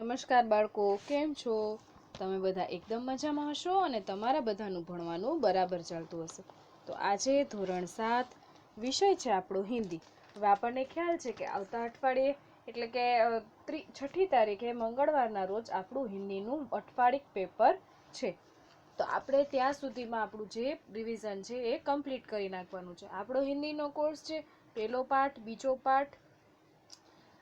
નમસ્કાર બાળકો, કેમ છો? તમે બધા એકદમ મજામાં હશો અને તમારા બધાનું ભણવાનું બરાબર ચાલતું હશે. તો આજે ધોરણ 7 વિષય છે આપણો હિન્દી. હવે આપણને ખ્યાલ છે કે આવતા અઠવાડિયે એટલે કે 6ઠી તારીખે મંગળવારના રોજ આપણું હિન્દીનું અઠવાડિક પેપર છે. તો આપણે ત્યાં સુધીમાં આપણું જે રિવિઝન છે એ કમ્પ્લીટ કરી નાખવાનું છે. આપણો હિન્દીનો કોર્સ છે પહેલો પાઠ, બીજો પાઠ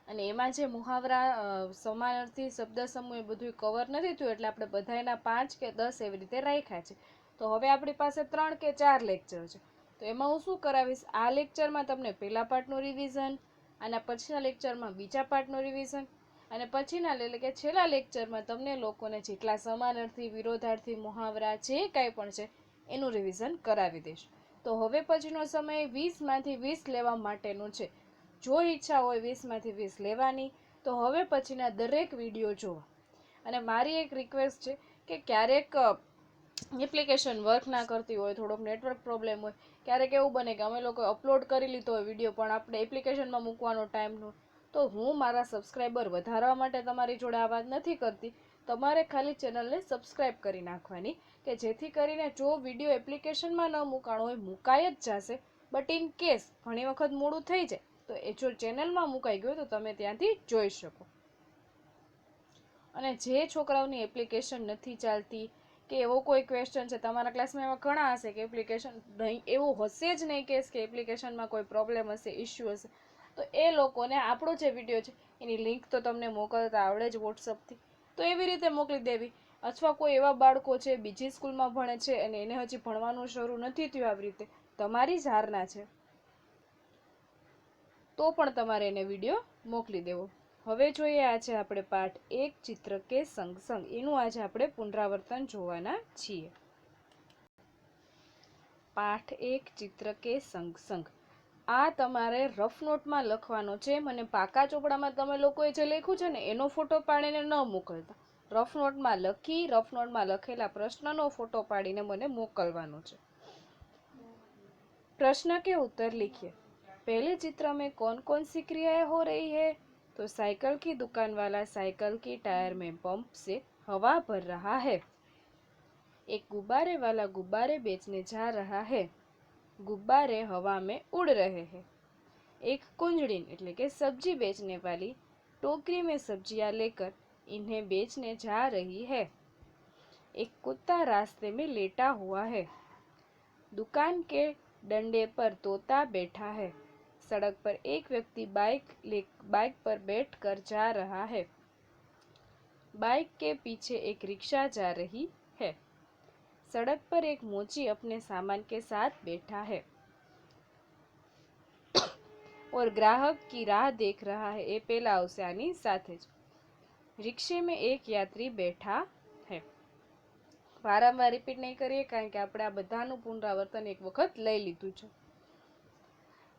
અને એમાં જે મુહાવરા, સમાનાર્થી, શબ્દ સમૂહ એ બધું કવર નથી થયું એટલે આપણે બધાના 5 કે 10 એવી રીતે રાખ્યા છે. તો હવે આપણી પાસે 3 કે 4 લેક્ચર છે. તો એમાં હું શું કરાવીશ, આ લેક્ચરમાં તમને પહેલા પાઠનું રિવિઝન, આના પછીના લેક્ચરમાં બીજા પાઠનું રિવિઝન અને પછીના એટલે કે છેલ્લા લેક્ચરમાં તમને લોકોને જેટલા સમાનાર્થી, વિરોધાર્થી, મુહાવરા જે કાંઈ પણ છે એનું રિવિઝન કરાવી દઈશ. તો હવે પછીનો સમય 20માંથી 20 લેવા માટેનો છે. જો ઈચ્છા હોય 20માંથી 20 લેવાની તો હવે પછીના દરેક વિડીયો જોવા. અને મારી એક રિક્વેસ્ટ છે કે ક્યારેક એપ્લિકેશન વર્ક ના કરતી હોય, થોડોક નેટવર્ક પ્રોબ્લેમ હોય, ક્યારેક એવું બને કે અમે લોકો અપલોડ કરી લીધો હોય વિડીયો પણ આપણે એપ્લિકેશનમાં મૂકવાનો ટાઈમ ન, તો હું મારા સબસ્ક્રાઈબર વધારવા માટે તમારી જોડે આ વાત નથી કરતી. તમારે ખાલી ચેનલને સબસ્ક્રાઈબ કરી નાખવાની કે જેથી કરીને જો વિડીયો એપ્લિકેશનમાં ન મુકાણો હોય, મુકાઈ જ જશે, બટ ઇન કેસ ઘણી વખત મોડું થઈ જાય તો એ જો ચેનલમાં મુકાઈ ગયું તો તમે ત્યાંથી જોઈ શકો. અને જે છોકરાઓની એપ્લિકેશન નથી ચાલતી કે એવો કોઈ ક્વેશ્ચન છે, તમારા ક્લાસમાં એવા ઘણા હશે કે એપ્લિકેશન નહીં, એવું હશે જ નહીં કેસ કે એપ્લિકેશનમાં કોઈ પ્રોબ્લેમ હશે, ઇસ્યુ હશે, તો એ લોકોને આપણો જે વિડીયો છે એની લિંક તો તમને મોકલતા આવડે જ વોટ્સઅપથી, તો એવી રીતે મોકલી દેવી. અથવા કોઈ એવા બાળકો છે બીજી સ્કૂલમાં ભણે છે અને એને હજી ભણવાનું શરૂ નથી થયું, આવી રીતે તમારી જ હારના છે, તો પણ તમારે એને વિડીયો મોકલી દેવો. હવે જોઈએ આજે આપણે પાઠ 1 ચિત્ર કે સંગ સંગ, એનું આજે આપણે પુનરાવર્તન જોવાના છીએ. પાઠ 1 ચિત્ર કે સંગ સંગ. આ તમારે રફ નોટમાં લખવાનો છે. મને પાકા ચોપડામાં તમે લોકોએ જે લખ્યું છે ને એનો ફોટો પાડીને ન મોકલતા, રફ નોટમાં લખી, રફ નોટમાં લખેલા પ્રશ્નનો ફોટો પાડીને મને મોકલવાનો છે. प्रश्न के उत्तर लिखिए. पहले चित्र में कौन कौन सी क्रियाएं हो रही है? तो साइकिल की दुकान वाला साइकिल की टायर में पंप से हवा भर रहा है. एक गुब्बारे वाला गुब्बारे बेचने जा रहा है. गुब्बारे हवा में उड़ रहे हैं. एक कुंजड़ीन એટલે કે सब्जी बेचने वाली टोकरी में सब्जियां लेकर इन्हें बेचने जा रही है. एक कुत्ता रास्ते में लेटा हुआ है. दुकान के डंडे पर तोता बैठा है. सड़क पर एक व्यक्ति बाइक पर बैठकर जा रहा है. बाइक के पीछे एक रिक्शा जा रही है. सड़क पर एक मोची अपने सामान के साथ बैठा है और ग्राहक की राह देख रहा है. ये पहला આવશે આની સાથે જ. रिक्शे में एक यात्री बैठा है. વારંવાર રિપીટ નહીં કરીએ કારણ કે આપણે આ બધાનું પુનરાવર્તન એક વખત લઈ લીધું છે.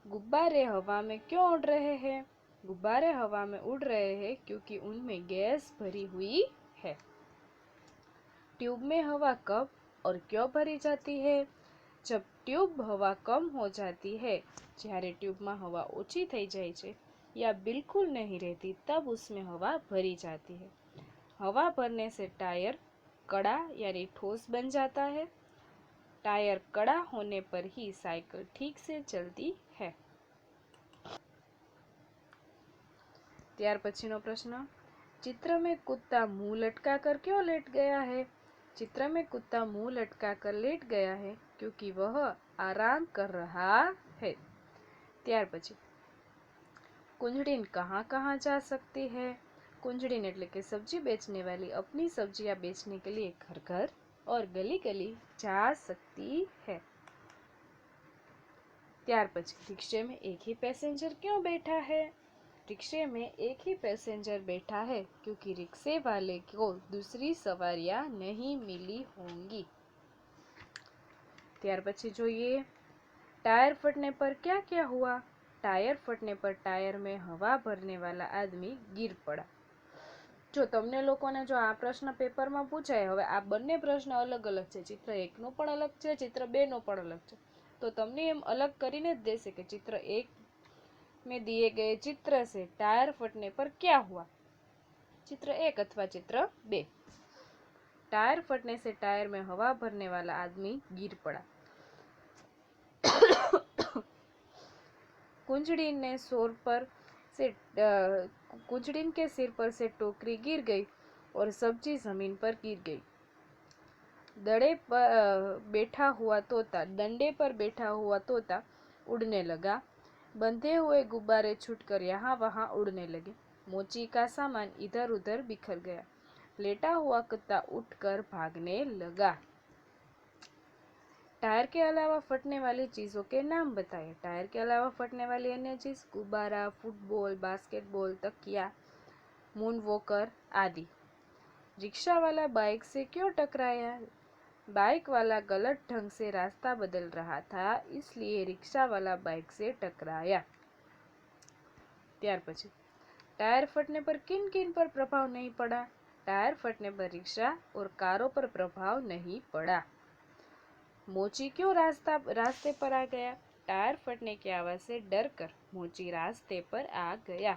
गुब्बारे हवा में क्यों उड़ रहे हैं? गुब्बारे हवा में उड़ रहे हैं क्योंकि उनमें गैस भरी हुई है. ट्यूब में हवा कब और क्यों भरी जाती है? जब ट्यूब हवा कम हो जाती है, જ્યારે ટ્યુબમાં હવા ઓછી થઈ જાય છે या बिल्कुल नहीं रहती, तब उसमें हवा भरी जाती है. हवा भरने से टायर कड़ा यानी ठोस बन जाता है. टायर कड़ा होने पर ही साइकिल ठीक से चलती है. ત્યાર પછીનો પ્રશ્ન, चित्र में कुत्ता मुंह लटका कर क्यों लेट गया है? चित्र में कुत्ता मुंह लटका कर लेट गया है क्योंकि वह आराम कर रहा है. ત્યાર પછી, कुंजड़ीन कहाँ कहाँ जा सकती है? कुंजड़ीन એટલે કે सब्जी बेचने वाली अपनी सब्जियां बेचने के लिए घर घर और गली गली जा सकती है. ત્યાર પછી, रिक्शे में एक ही पैसेंजर क्यों बैठा है? रिक्शे में एक ही पैसेंजर बैठा है क्योंकि रिक्शे वाले को दूसरी सवारियां नहीं मिली होंगी. ત્યાર પછી જોઈએ, टायर फटने पर क्या क्या हुआ? टायर फटने पर टायर में हवा भरने वाला आदमी गिर पड़ा. જો તમને લોકોને જો આ પ્રશ્ન પેપરમાં પૂછાય, હવે આ બંને પ્રશ્ન અલગ અલગ છે, ચિત્ર 1 નો પણ અલગ છે, ચિત્ર 2 નો પણ અલગ છે, તો તમને એમ અલગ કરીને જ દેશે કે चित्र 1 में दिए गए चित्र से टायर फटने पर क्या हुआ. चित्र 1 अथवा चित्र 2। टायर फटने से टायर में हवा भरने वाला आदमी गिर पड़ा। कुंजड़ीन के सिर पर से टोकरी गिर गई और सब्जी जमीन पर गिर गई। डंडे पर बैठा हुआ तोता उड़ने लगा। बंधे हुए गुब्बारे छूटकर यहाँ वहाँ उड़ने लगे। मोची का सामान इधर उधर बिखर गया। लेटा हुआ कुत्ता उठकर भागने लगा। टायर के अलावा फटने वाली चीजों के नाम बताइए। टायर के अलावा फटने वाली अन्य चीज गुब्बारा, फुटबॉल, बास्केटबॉल, तकिया, मून वॉकर आदि। रिक्शा वाला बाइक से क्यों टकराया? बाइक वाला गलत ढंग से रास्ता बदल रहा था, इसलिए रिक्शा वाला बाइक से टकराया। ત્યાર પછી टायर फटने पर किन किन पर प्रभाव नहीं पड़ा? टायर फटने पर रिक्शा और कारों पर प्रभाव नहीं पड़ा। मोची क्यों रास्ते पर आ गया? टायर फटने की आवाज से डरकर मोची रास्ते पर आ गया।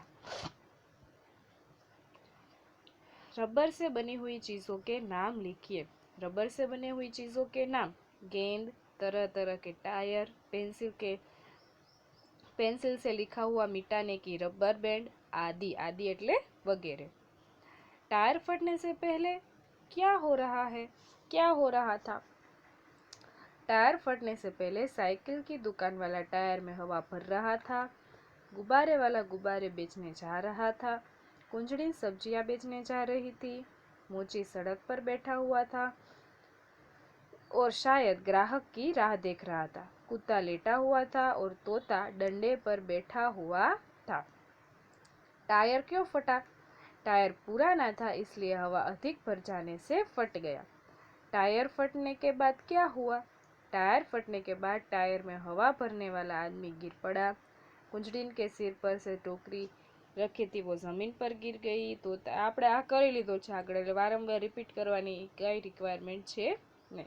रबर से बनी हुई चीजों के नाम लिखिए। रबर से बनी हुई चीजों के नाम गेंद, तरह तरह के टायर, पेंसिल से लिखा हुआ मिटाने की रबर बैंड आदि। आदि एटले वगैरह। टायर फटने से पहले क्या हो रहा था? टायर फटने से पहले साइकिल की दुकान वाला टायर में हवा भर रहा था। गुब्बारे वाला गुब्बारे बेचने जा रहा था। कुंजड़ी सब्जियां बेचने जा रही थी। मोची सड़क पर बैठा हुआ था और शायद ग्राहक की राह देख रहा था। कुत्ता लेटा हुआ था और तोता डंडे पर बैठा हुआ था। टायर क्यों फटा? टायर पुराना था, इसलिए हवा अधिक भर जाने से फट गया। टायर फटने के बाद क्या हुआ? टायर फटने के बाद टायर में हवा भरने वाला आदमी गिर पड़ा। कुंजड़ीन के सिर पर से टोकरी रखी थी वो जमीन पर गिर गई। तो આપણે આ કરી લીધો છે આગળ, એટલે વારંવાર રિપીટ કરવાની કઈ રિક્વાયરમેન્ટ છે નહીં।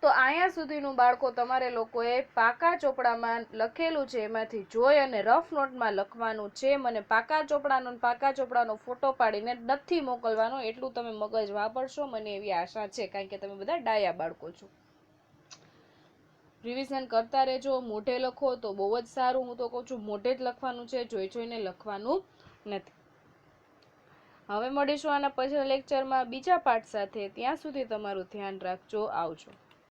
તો અહીંયા સુધીનું બાળકો તમારે લોકોએ પાકા ચોપડામાં લખેલું છે એમાંથી જોઈ અને રફ નોટમાં લખવાનું છે। મને પાકા ચોપડાનો ફોટો પાડીને નથી મોકલવાનો, એટલું તમે મગજ વાપરશો મને એવી આશા છે, કારણ કે તમે બધા ડાયા બાળકો છો। રિવિઝન કરતા રહેજો। મોઢે લખો તો બહુ જ સારું। હું તો કહું છું મોઢે જ લખવાનું છે, જોઈને લખવાનું નથી। હવે મળીશું આના પછીના લેક્ચરમાં બીજા પાઠ સાથે। ત્યાં સુધી તમારું ધ્યાન રાખજો। આવજો।